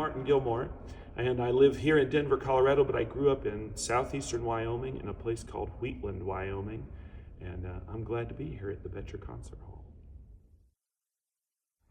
Martin Gilmore, and I live here in Denver, Colorado, but I grew up in southeastern Wyoming in a place called Wheatland, Wyoming, and I'm glad to be here at the Betcher Concert Hall.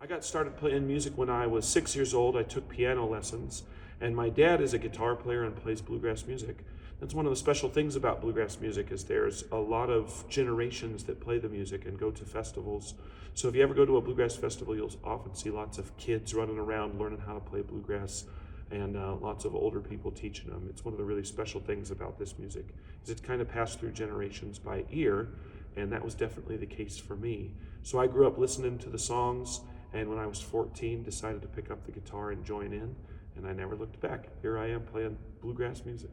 I got started playing music when I was 6 years old. I took piano lessons, and my dad is a guitar player and plays bluegrass music. That's one of the special things about bluegrass music is there's a lot of generations that play the music and go to festivals. So if you ever go to a bluegrass festival, you'll often see lots of kids running around learning how to play bluegrass and lots of older people teaching them. It's one of the really special things about this music is it's kind of passed through generations by ear, and that was definitely the case for me. So I grew up listening to the songs, and when I was 14, decided to pick up the guitar and join in, and I never looked back. Here I am playing bluegrass music.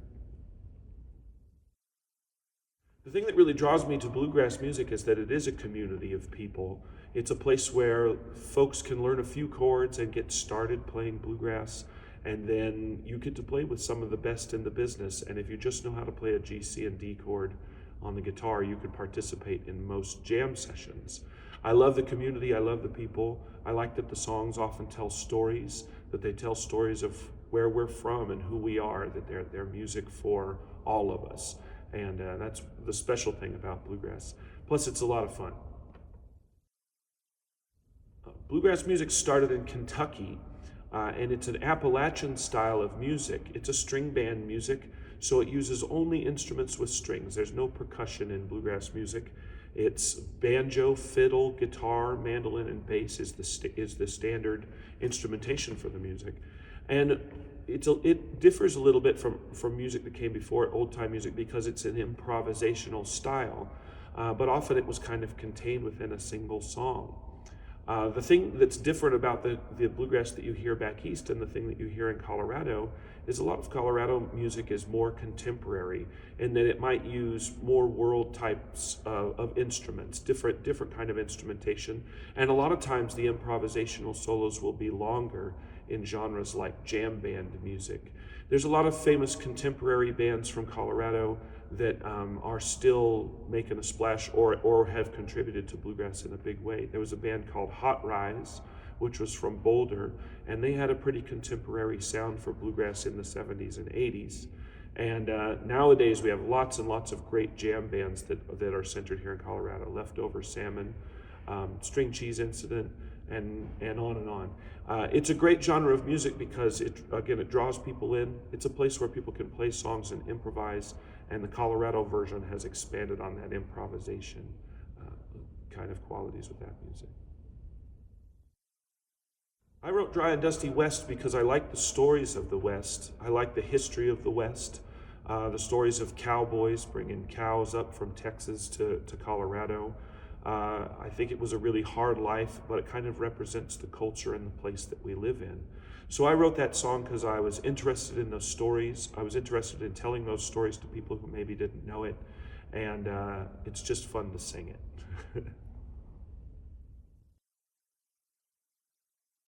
The thing that really draws me to bluegrass music is that it is a community of people. It's a place where folks can learn a few chords and get started playing bluegrass, and then you get to play with some of the best in the business. And if you just know how to play a G, C, and D chord on the guitar, you can participate in most jam sessions. I love the community, I love the people. I like that the songs often tell stories, that they tell stories of where we're from and who we are, that they're music for all of us. And that's the special thing about bluegrass. Plus, it's a lot of fun. Bluegrass music started in Kentucky, and it's an Appalachian style of music. It's a string band music, so it uses only instruments with strings. There's no percussion in bluegrass music. It's banjo, fiddle, guitar, mandolin, and bass is the standard instrumentation for the music. And it differs a little bit from music that came before it, old-time music, because it's an improvisational style, but often it was kind of contained within a single song. The thing that's different about the bluegrass that you hear back east and the thing that you hear in Colorado is a lot of Colorado music is more contemporary in that it might use more world types of instruments, different kind of instrumentation, and a lot of times the improvisational solos will be longer in genres like jam band music. There's a lot of famous contemporary bands from Colorado that are still making a splash or have contributed to bluegrass in a big way. There was a band called Hot Rise, which was from Boulder, and they had a pretty contemporary sound for bluegrass in the 70s and 80s. And nowadays we have lots and lots of great jam bands that are centered here in Colorado. Leftover Salmon, String Cheese Incident, and on and on. It's a great genre of music because it draws people in. It's a place where people can play songs and improvise, and the Colorado version has expanded on that improvisation kind of qualities with that music. I wrote Dry and Dusty West because I like the stories of the West. I like the history of the West, the stories of cowboys bringing cows up from Texas to Colorado. I think it was a really hard life, but it kind of represents the culture and the place that we live in. So I wrote that song because I was interested in those stories. I was interested in telling those stories to people who maybe didn't know it, and it's just fun to sing it.